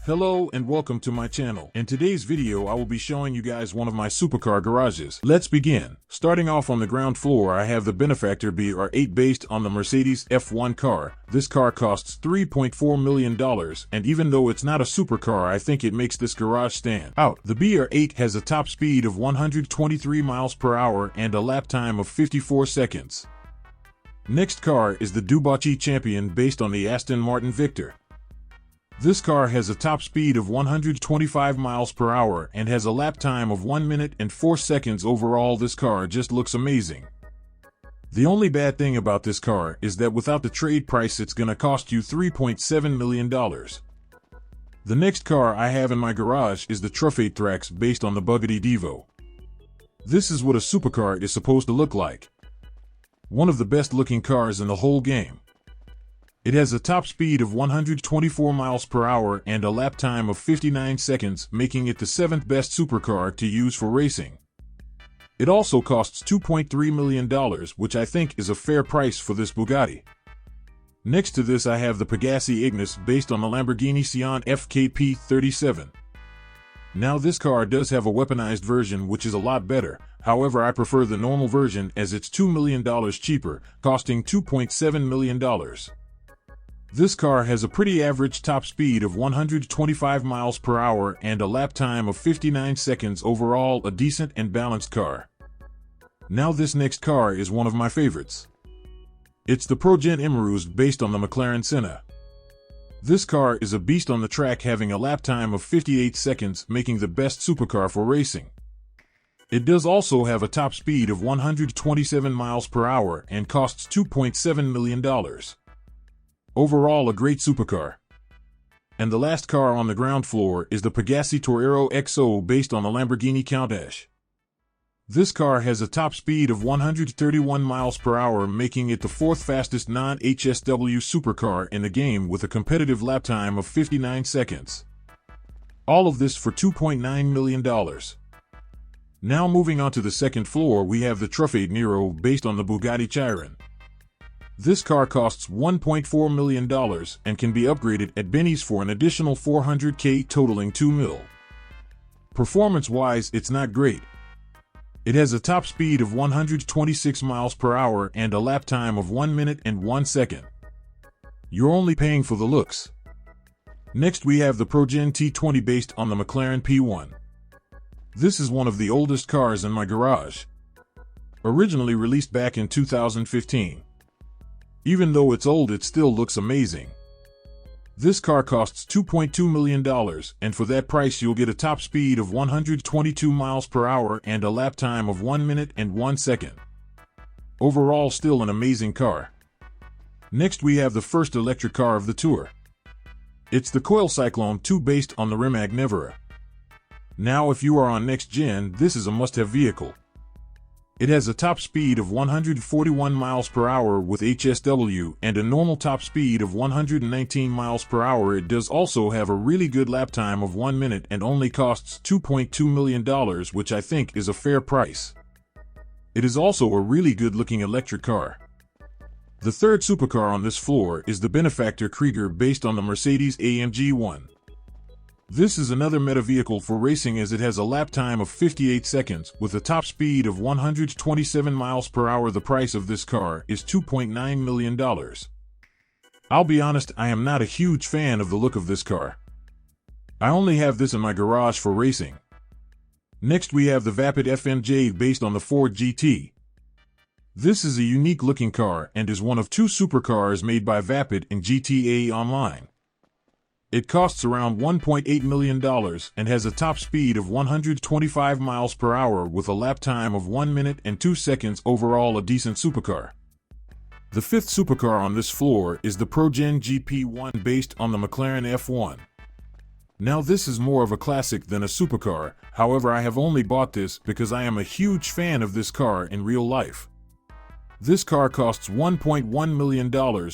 Hello and welcome to my channel. In today's video I will be showing you guys one of my supercar garages. Let's begin. Starting off on the ground floor I have the Benefactor BR8 based on the Mercedes F1 car. This car costs $3.4 million and even though it's not a supercar I think it makes this garage stand out. The BR8 has a top speed of 123 miles per hour and a lap time of 54 seconds. Next car is the Ducati Champion based on the Aston Martin Victor. This car has a top speed of 125 miles per hour and has a lap time of 1 minute and 4 seconds. Overall, this car just looks amazing. The only bad thing about this car is that without the trade price it's gonna cost you $3.7 million. The next car I have in my garage is the Truffade Thrax based on the Bugatti Devo. This is what a supercar is supposed to look like. One of the best looking cars in the whole game. It has a top speed of 124 miles per hour and a lap time of 59 seconds, making it the 7th best supercar to use for racing. It also costs $2.3 million, which I think is a fair price for this Bugatti. Next to this I have the Pegassi Ignis based on the Lamborghini Sian FKP37. Now this car does have a weaponized version which is a lot better, however I prefer the normal version as it's $2 million cheaper, costing $2.7 million. This car has a pretty average top speed of 125 miles per hour and a lap time of 59 seconds. Overall, a decent and balanced car. Now this next car is one of my favorites. It's the ProGen Emerus based on the McLaren Senna. This car is a beast on the track, having a lap time of 58 seconds, making the best supercar for racing. It does also have a top speed of 127 miles per hour and costs $2.7 million. Overall, a great supercar. And the last car on the ground floor is the Pegassi Torero XO based on the Lamborghini Countach. This car has a top speed of 131 miles per hour, making it the 4th fastest non-HSW supercar in the game with a competitive lap time of 59 seconds. All of this for $2.9 million. Now moving on to the second floor we have the Truffade Nero based on the Bugatti Chiron. This car costs $1.4 million and can be upgraded at Benny's for an additional $400K, totaling $2 mil. Performance-wise, it's not great. It has a top speed of 126 miles per hour and a lap time of 1 minute and 1 second. You're only paying for the looks. Next we have the ProGen T20 based on the McLaren P1. This is one of the oldest cars in my garage. Originally released back in 2015. Even though it's old, it still looks amazing. This car costs $2.2 million, and for that price you'll get a top speed of 122 miles per hour and a lap time of 1 minute and 1 second. Overall, still an amazing car. Next we have the first electric car of the tour. It's the Coil Cyclone 2 based on the Rimac Nevera. Now if you are on next gen, this is a must-have vehicle. It has a top speed of 141 miles per hour with HSW and a normal top speed of 119 miles per hour. It does also have a really good lap time of 1 minute and only costs $2.2 million, which I think is a fair price. It is also a really good looking electric car. The third supercar on this floor is the Benefactor Krieger based on the Mercedes-AMG 1. This is another meta vehicle for racing as it has a lap time of 58 seconds with a top speed of 127 miles per hour. The price of this car is $2.9 million. I'll be honest, I am not a huge fan of the look of this car. I only have this in my garage for racing. Next we have the Vapid FMJ based on the Ford GT. This is a unique looking car and is one of 2 supercars made by Vapid in GTA Online. It costs around $1.8 million and has a top speed of 125 miles per hour with a lap time of 1 minute and 2 seconds. Overall, a decent supercar. The fifth supercar on this floor is the ProGen GP1 based on the McLaren F1. Now this is more of a classic than a supercar, however I have only bought this because I am a huge fan of this car in real life. This car costs $1.1 million,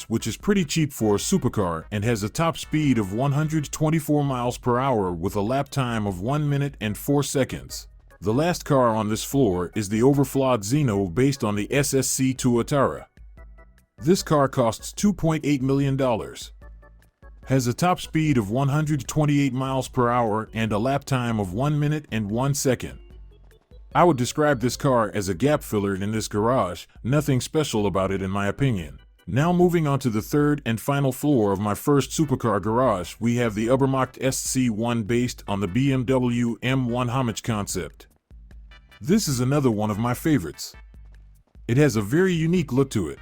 which is pretty cheap for a supercar, and has a top speed of 124 miles per hour with a lap time of 1 minute and 4 seconds. The last car on this floor is the overflawed Zeno based on the SSC Tuatara. This car costs $2.8 million. Has a top speed of 128 miles per hour and a lap time of 1 minute and 1 second. I would describe this car as a gap filler in this garage, nothing special about it in my opinion. Now moving on to the third and final floor of my first supercar garage, we have the Ubermacht SC1 based on the BMW M1 homage concept. This is another one of my favorites. It has a very unique look to it.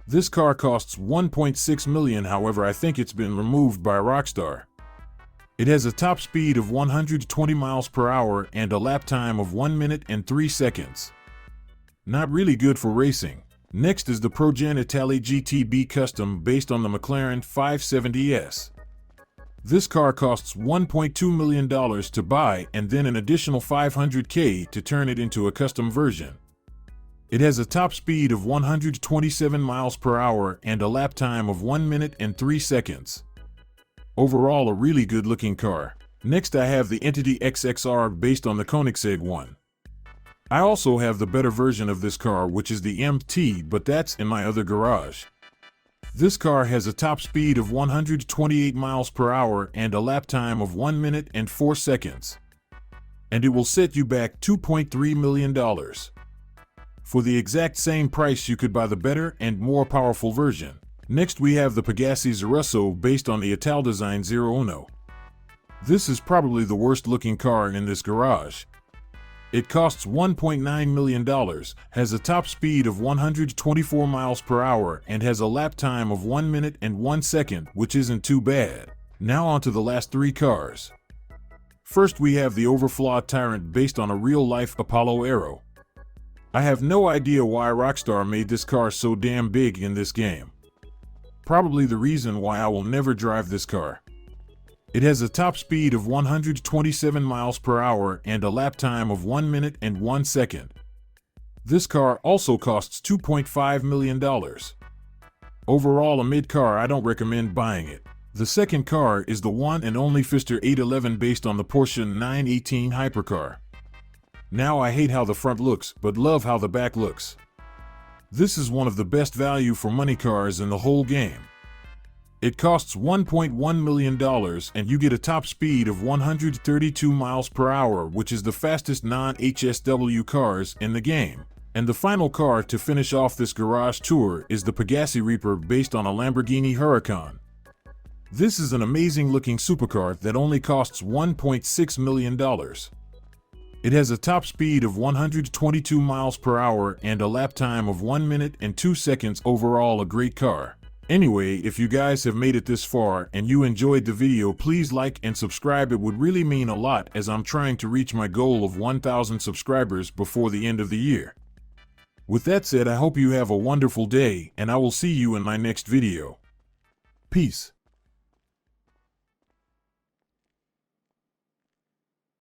This car costs $1.6 million, however I think it's been removed by Rockstar. It has a top speed of 120 miles per hour and a lap time of 1 minute and 3 seconds. Not really good for racing. Next is the Progen Italy GTB Custom based on the McLaren 570S. This car costs $1.2 million to buy and then an additional $500K to turn it into a custom version. It has a top speed of 127 miles per hour and a lap time of 1 minute and 3 seconds. Overall, a really good looking car. Next I have the Entity XXR based on the Koenigsegg one. I also have the better version of this car, which is the MT, but that's in my other garage. This car has a top speed of 128 miles per hour and a lap time of 1 minute and 4 seconds. And it will set you back $2.3 million. For the exact same price you could buy the better and more powerful version. Next we have the Pegassi Zarusso based on the Italdesign 01. This is probably the worst looking car in this garage. It costs $1.9 million, has a top speed of 124 miles per hour and has a lap time of 1 minute and 1 second, which isn't too bad. Now on to the last three cars. First we have the Overflawed Tyrant based on a real-life Apollo Aero. I have no idea why Rockstar made this car so damn big in this game. Probably the reason why I will never drive this car. It has a top speed of 127 miles per hour and a lap time of 1 minute and 1 second. This car also costs $2.5 million. Overall a mid car, I don't recommend buying it. The second car is the one and only Pfister 811 based on the Porsche 918 hypercar. Now I hate how the front looks, but love how the back looks. This is one of the best value for money cars in the whole game. It costs $1.1 million and you get a top speed of 132 miles per hour, which is the fastest non-HSW cars in the game. And the final car to finish off this garage tour is the Pegassi Reaper based on a Lamborghini Huracan. This is an amazing looking supercar that only costs $1.6 million. It has a top speed of 122 miles per hour and a lap time of 1 minute and 2 seconds. Overall a great car. Anyway, if you guys have made it this far and you enjoyed the video, please like and subscribe. It would really mean a lot as I'm trying to reach my goal of 1,000 subscribers before the end of the year. With that said, I hope you have a wonderful day and I will see you in my next video. Peace.